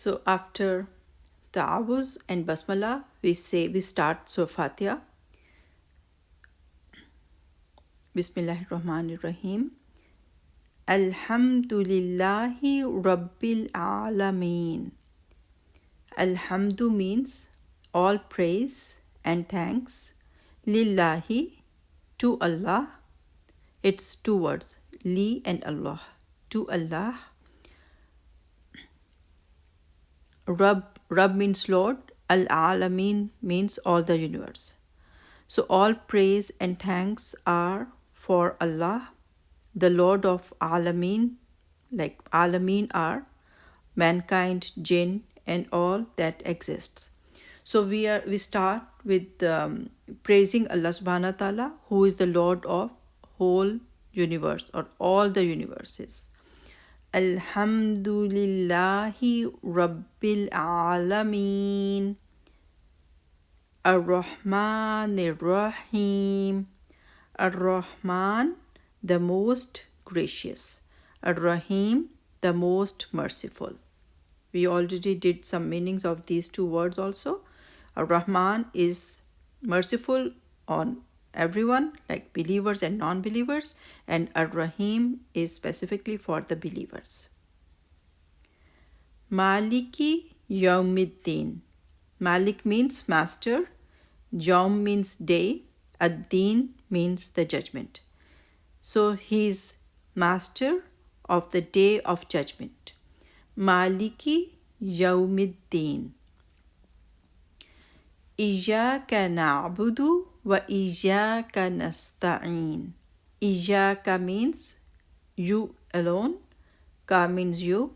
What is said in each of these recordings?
So after Ta'awuz and Basmala, we start Surah Fatiha. Bismillahir Rahmanir Rahim. Alhamdulillahi Rabbil Alameen. Alhamdu means all praise and thanks. Lillahi, to Allah. It's two words, Li and Allah. To Allah. Rabb means Lord. Al-Alameen means all the universe. So all praise and thanks are for Allah, the Lord of Alameen. Like Alameen are mankind, jinn, and all that exists. So we start with praising Allah subhanahu wa ta'ala, who is the Lord of whole universe or all the universes. Alhamdulillahi Rabbil Alameen. Ar-Rahman Ar-Rahim. Ar-Rahman, the most gracious. Ar-Rahim, the most merciful. We already did some meanings of these two words also. Ar-Rahman is merciful on everyone, like believers and non-believers, and Ar-Rahim is specifically for the believers. Maliki Yawmiddin. Malik means master, Yawm means day, Ad-Din means the judgment. So he is master of the day of judgment. Maliki Yawmiddin. Iyaka na'budu wa iyaka nasta'in. Iyaka means you alone. Ka means you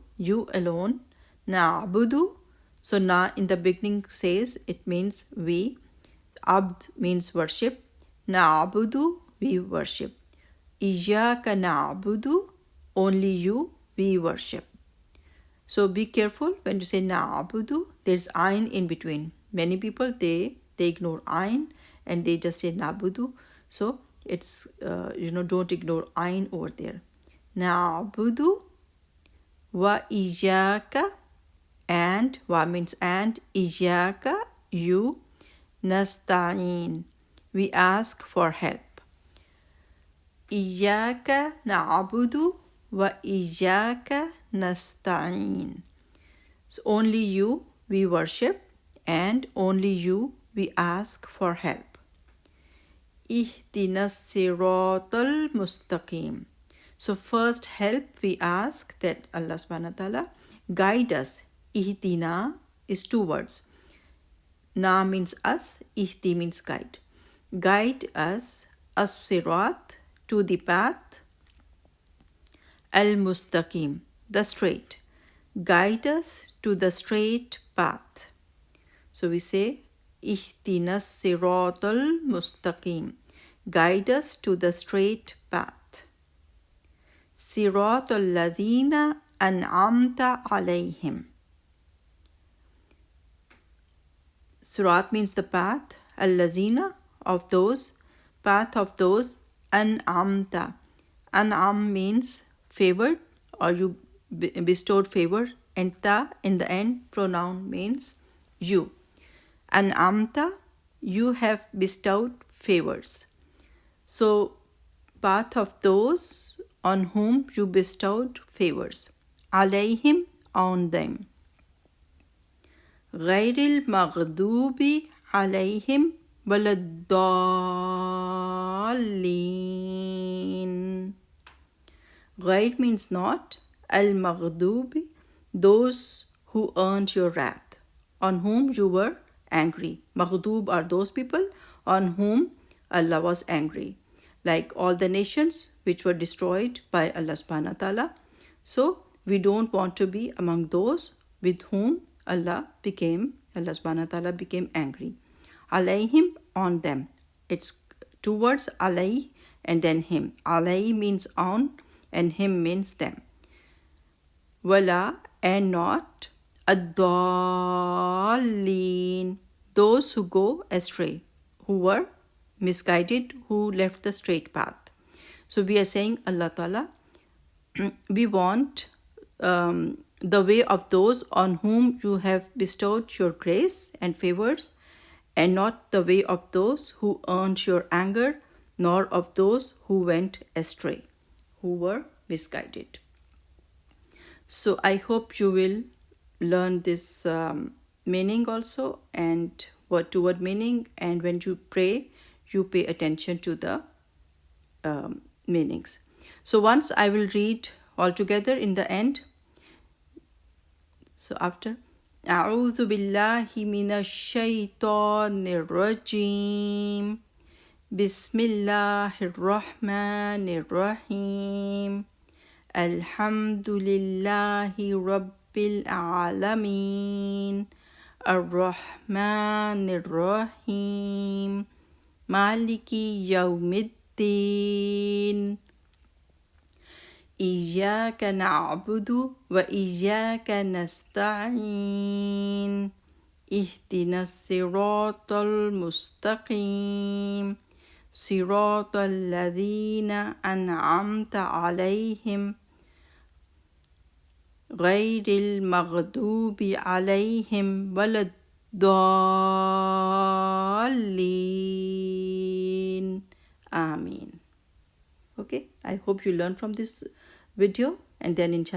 alone. Na'budu. So na in the beginning says it means we. Abd means worship. Na'budu, we worship. Iyaka na'budu, only you we worship. So be careful when you say na'budu, there's ayn in between. Many people they ignore ayn and they just say na'budu. So it's don't ignore ayn over there. Na'budu wa iyaka, and wa means and, iyaka you, nasta'in we ask for help. Iyaka na'budu wa iyaka nasta'in. So only you we worship and only you we ask for help. Ihdinas siratal mustaqim. So first help we ask that Allah subhanahu wa ta'ala guide us. Ihdina is two words. Na means us, ihdi means guide. Guide us, as-sirat, to the path, al-mustaqim, the straight. Guide us to the straight path. So we say, ihdinas siratal mustaqim. Guide us to the straight path. Siratal ladina an'amta alayhim. Sirat means the path, al-lazina, of those, path of those, an'amta. An'am means favored or you bestowed favor, and ta in the end pronoun means you. An'amta, you have bestowed favors. So path of those on whom you bestowed favors. Alayhim, on them. غير المغضوب عليهم ولا الضالين. غير means not. Al-Maghdub, those who earned your wrath, on whom you were angry. Maghdub are those people on whom Allah was angry, like all the nations which were destroyed by Allah subhanahu wa ta'ala. So we don't want to be among those with whom Allah subhanahu wa ta'ala became angry. Alayhim, on them. It's two words, alay and then him. Alay means on and him means them. Wala, and not. Ad-dallin, those who go astray, who were misguided, who left the straight path. So we are saying Allah Ta'ala, we want the way of those on whom you have bestowed your grace and favors, and not the way of those who earned your anger, nor of those who went astray, who were misguided. So I hope you will learn this meaning also, and word to word meaning, and when you pray, you pay attention to the meanings. So once I will read all together in the end. So after أعوذ بالله من الشيطان الرجيم بسم الله الرحمن الرحيم الحمد لله رب العالمين الرحمن الرحيم مالك يوم الدين إياك نعبد وإياك نستعين اهدنا الصراط المستقيم صراط الذين أنعمت عليهم غير المغضوب عليهم ولا الضالين آمين. Okay, I hope you learn from this video, and then inshallah